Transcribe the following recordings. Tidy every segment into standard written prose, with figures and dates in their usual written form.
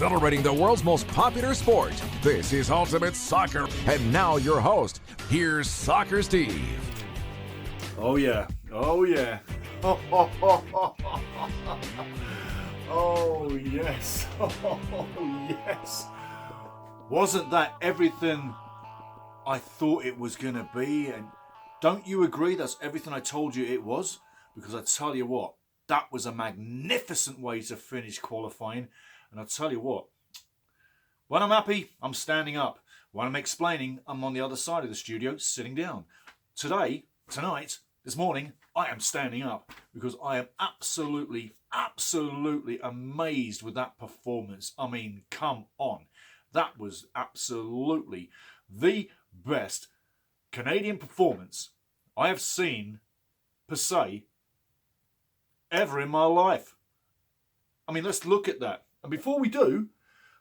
celebrating the world's most popular sport. This is Ultimate Soccer. And now your host, here's Soccer Steve. Oh yeah, oh yeah. Oh yes, oh yes. Wasn't that everything I thought it was going to be? And don't you agree that's everything I told you it was? Because I tell you what, that was a magnificent way to finish qualifying. And I tell you what, when I'm happy, I'm standing up. When I'm explaining, I'm on the other side of the studio, sitting down. Tonight, this morning, I am standing up because I am absolutely amazed with that performance. I mean, come on. That was absolutely the best Canadian performance I have seen, per se, ever in my life. I mean, let's look at that. And before we do,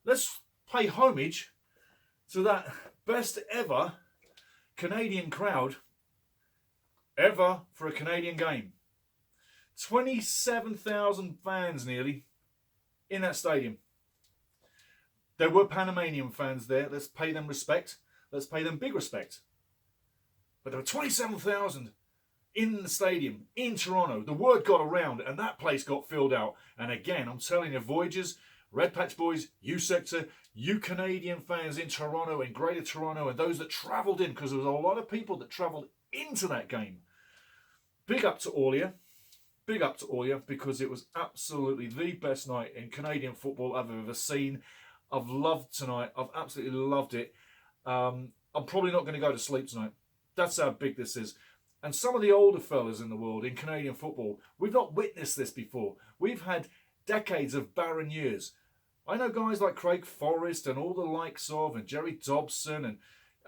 let's pay homage to that best ever Canadian crowd ever for a Canadian game. 27,000 fans nearly in that stadium. There were Panamanian fans there. Let's pay them respect. Let's pay them big respect. But there were 27,000 in the stadium in Toronto. The word got around and that place got filled out. And again, I'm telling you, Voyagers, Red Patch Boys, U Sector, you Canadian fans in Toronto and Greater Toronto and those that travelled in, because there was a lot of people that travelled into that game. Big up to all you. Big up to all you, because it was absolutely the best night in Canadian football I've ever seen. I've loved tonight. I've absolutely loved it. I'm probably not going to go to sleep tonight. That's how big this is. And some of the older fellas in the world in Canadian football, we've not witnessed this before. We've had decades of barren years. I know guys like Craig Forrest and all the likes of, and Jerry Dobson, and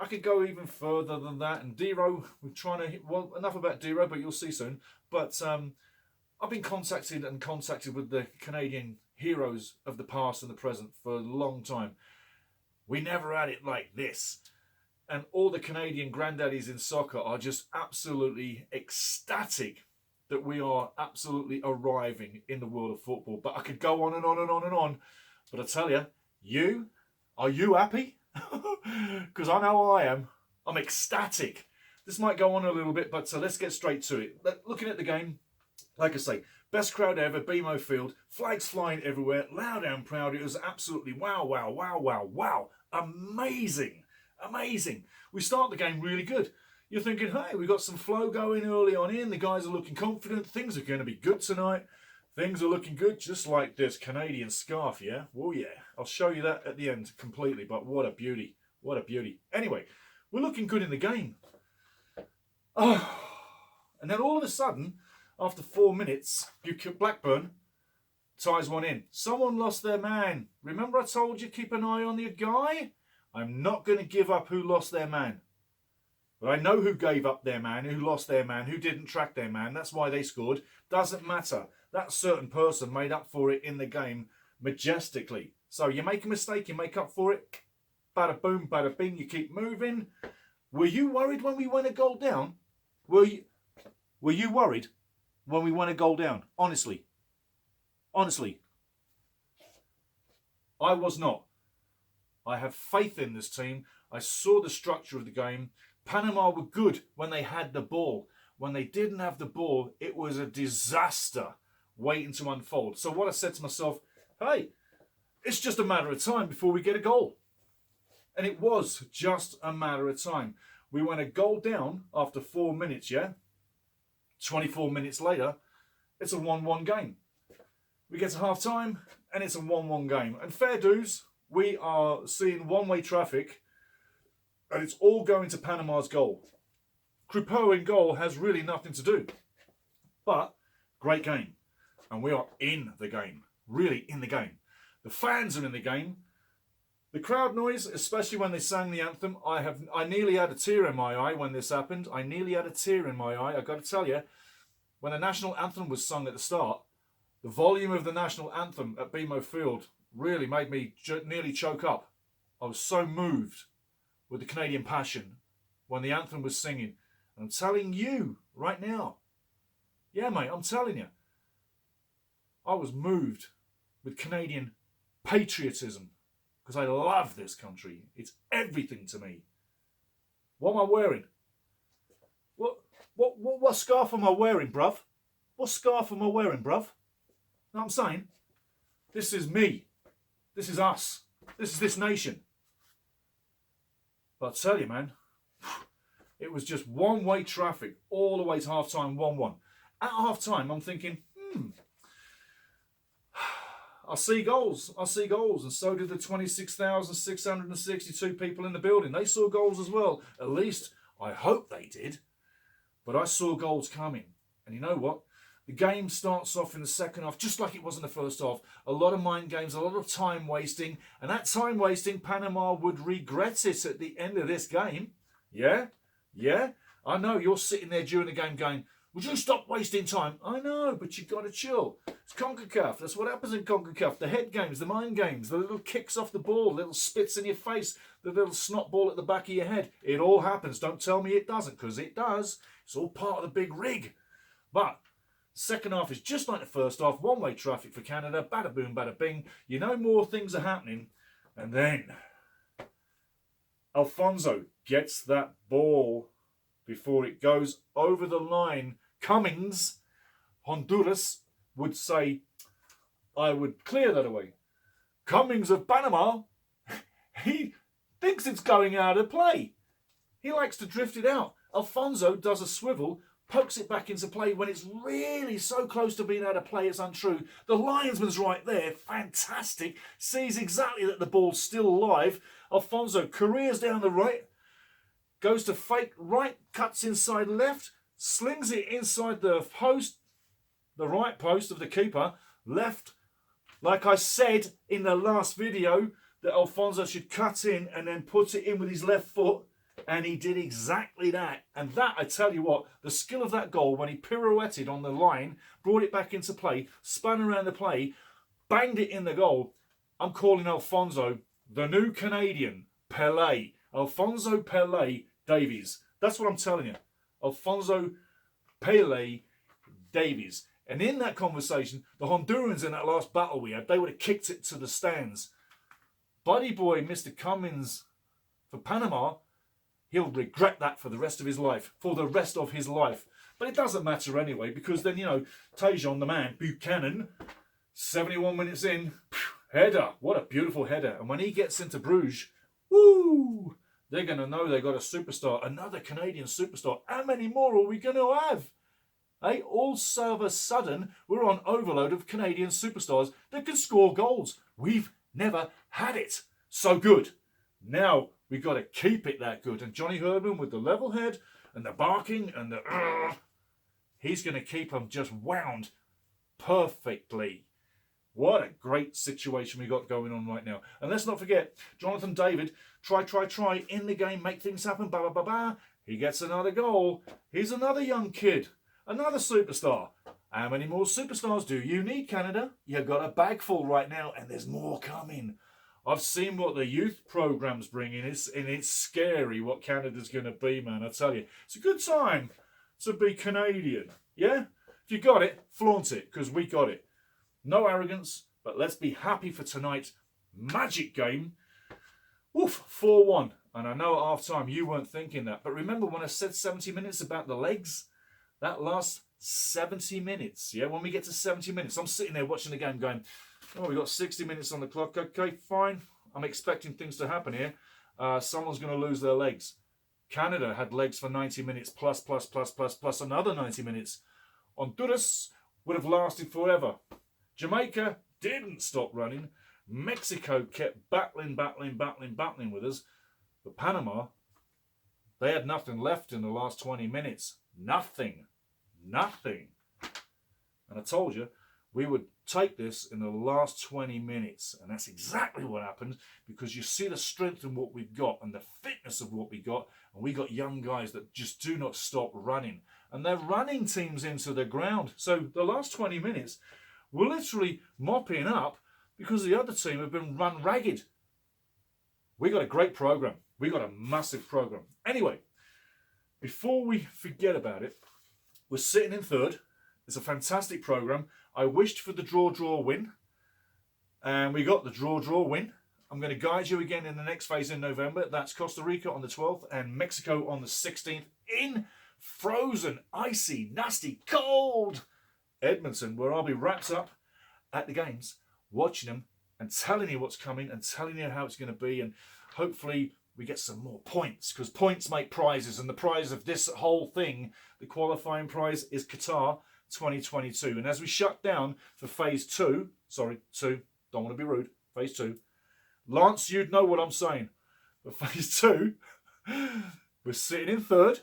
I could go even further than that. And Dero, we're trying to, well, enough about Dero, but you'll see soon. But I've been contacted with the Canadian heroes of the past and the present for a long time. We never had it like this. And all the Canadian granddaddies in soccer are just absolutely ecstatic that we are absolutely arriving in the world of football. But I could go on and on and on and on. But I tell you, are you happy? Because I know I am. I'm ecstatic. This might go on a little bit, but let's get straight to it. Looking at the game, like I say, best crowd ever, BMO Field, flags flying everywhere, loud and proud. It was absolutely wow. Amazing. We start the game really good. You're thinking, hey, we got some flow going early on in. The guys are looking confident. Things are going to be good tonight. Things are looking good, just like this Canadian scarf, yeah? Oh, yeah. I'll show you that at the end completely, but what a beauty. What a beauty. Anyway, we're looking good in the game. Oh, and then all of a sudden, after 4 minutes, Blackburn ties one in. Someone lost their man. Remember I told you keep an eye on the guy? I'm not going to give up who lost their man. But I know who gave up their man, who lost their man, who didn't track their man. That's why they scored. Doesn't matter. That certain person made up for it in the game majestically. So you make a mistake, you make up for it. Bada boom, bada bing, you keep moving. Were you worried when we went a goal down? Were you worried when we went a goal down? Honestly. I was not. I have faith in this team. I saw the structure of the game. Panama were good when they had the ball. When they didn't have the ball, it was a disaster waiting to unfold. So what I said to myself, hey, it's just a matter of time before we get a goal. And it was just a matter of time. We went a goal down after 4 minutes, yeah? 24 minutes later, it's a 1-1 game. We get to half time and it's a 1-1 game. And fair dues, we are seeing one-way traffic and it's all going to Panama's goal. Croupeau in goal has really nothing to do. But great game. And we are in the game. Really in the game. The fans are in the game. The crowd noise, especially when they sang the anthem, I nearly had a tear in my eye when this happened. I nearly had a tear in my eye. I've got to tell you, when the national anthem was sung at the start, the volume of the national anthem at BMO Field really made me nearly choke up. I was so moved with the Canadian passion when the anthem was singing. And I'm telling you right now, yeah, mate, I'm telling you, I was moved with Canadian patriotism, because I love this country. It's everything to me. What am I wearing? What scarf am I wearing, bruv? What scarf am I wearing, bruv? Know what I'm saying? This is me. This is us. This is this nation. But I tell you, man, it was just one-way traffic all the way to half-time, 1-1. At half-time, I'm thinking, I see goals. I see goals. And so did the 26,662 people in the building. They saw goals as well. At least, I hope they did. But I saw goals coming. And you know what? The game starts off in the second half, just like it was in the first half. A lot of mind games, a lot of time wasting. And that time wasting, Panama would regret it at the end of this game. Yeah? Yeah? I know you're sitting there during the game going, would you stop wasting time? I know, but you've got to chill. It's CONCACAF. That's what happens in CONCACAF. The head games, the mind games, the little kicks off the ball, little spits in your face, the little snot ball at the back of your head. It all happens. Don't tell me it doesn't, because it does. It's all part of the big rig. But second half is just like the first half. One-way traffic for Canada. Bada boom, bada bing. You know more things are happening. And then Alfonso gets that ball before it goes over the line. Cummings, Honduras, would say, I would clear that away. Cummings of Panama, he thinks it's going out of play. He likes to drift it out. Alfonso does a swivel, pokes it back into play when it's really so close to being out of play it's untrue. The linesman's right there, fantastic, sees exactly that the ball's still live. Alfonso careers down the right, goes to fake right, cuts inside left, slings it inside the post, the right post of the keeper, left. Like I said in the last video, that Alfonso should cut in and then put it in with his left foot. And he did exactly that. And that, I tell you what, the skill of that goal when he pirouetted on the line, brought it back into play, spun around the play, banged it in the goal. I'm calling Alfonso the new Canadian Pelé. Alfonso Pelé Davies. That's what I'm telling you. Alfonso Pelé Davies. And in that conversation, the Hondurans in that last battle we had, they would have kicked it to the stands. Buddy boy, Mr. Cummins for Panama, he'll regret that for the rest of his life. For the rest of his life. But it doesn't matter anyway, because then, you know, Tejon, the man, Buchanan, 71 minutes in, header. What a beautiful header. And when he gets into Bruges, woo, they're going to know they got a superstar, another Canadian superstar. How many more are we going to have? Hey, all of a sudden, we're on overload of Canadian superstars that can score goals. We've never had it so good. Now, we've got to keep it that good. And Johnny Herdman with the level head and the barking and the... he's going to keep them just wound perfectly. What a great situation we got going on right now. And let's not forget, Jonathan David, try, in the game, make things happen, ba, ba, ba, ba. He gets another goal. He's another young kid, another superstar. How many more superstars do you need, Canada? You've got a bag full right now, and there's more coming. I've seen what the youth program's bringing, and it's scary what Canada's going to be, man. I tell you, it's a good time to be Canadian, yeah? If you got it, flaunt it, because we got it. No arrogance, but let's be happy for tonight. Magic game. Woof, 4-1. And I know at half-time you weren't thinking that, but remember when I said 70 minutes about the legs? That last 70 minutes, yeah? When we get to 70 minutes, I'm sitting there watching the game going, oh, we've got 60 minutes on the clock. Okay, fine. I'm expecting things to happen here. Someone's going to lose their legs. Canada had legs for 90 minutes plus another 90 minutes. Honduras would have lasted forever. Jamaica didn't stop running. Mexico kept battling with us. But Panama, they had nothing left in the last 20 minutes. Nothing. And I told you, we would take this in the last 20 minutes. And that's exactly what happened, because you see the strength in what we've got and the fitness of what we got. And we got young guys that just do not stop running. And they're running teams into the ground. So the last 20 minutes, we're literally mopping up because the other team have been run ragged. We got a great program. We got a massive program. Anyway, before we forget about it, we're sitting in third. It's a fantastic program. I wished for the draw win. And we got the draw win. I'm going to guide you again in the next phase in November. That's Costa Rica on the 12th and Mexico on the 16th in frozen, icy, nasty, cold Edmonton, where I'll be wrapped up at the games, watching them and telling you what's coming and telling you how it's going to be. And hopefully we get some more points, because points make prizes. And the prize of this whole thing, the qualifying prize, is Qatar 2022. And as we shut down for phase two, don't want to be rude, phase two, Lance, you'd know what I'm saying. But phase two, we're sitting in third,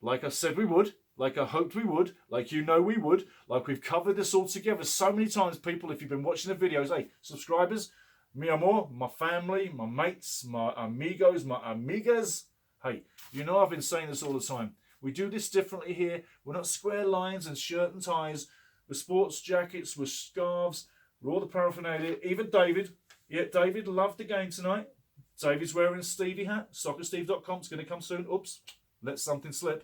like I said we would, like I hoped we would, like you know we would, like we've covered this all together so many times, people. If you've been watching the videos, hey, subscribers, mi amor, my family, my mates, my amigos, my amigas, hey, you know I've been saying this all the time. We do this differently here. We're not square lines and shirt and ties. We're sports jackets, we're scarves, we're all the paraphernalia. Even David, David loved the game tonight. David's wearing a Stevie hat. SoccerSteve.com is going to come soon. Oops, let something slip.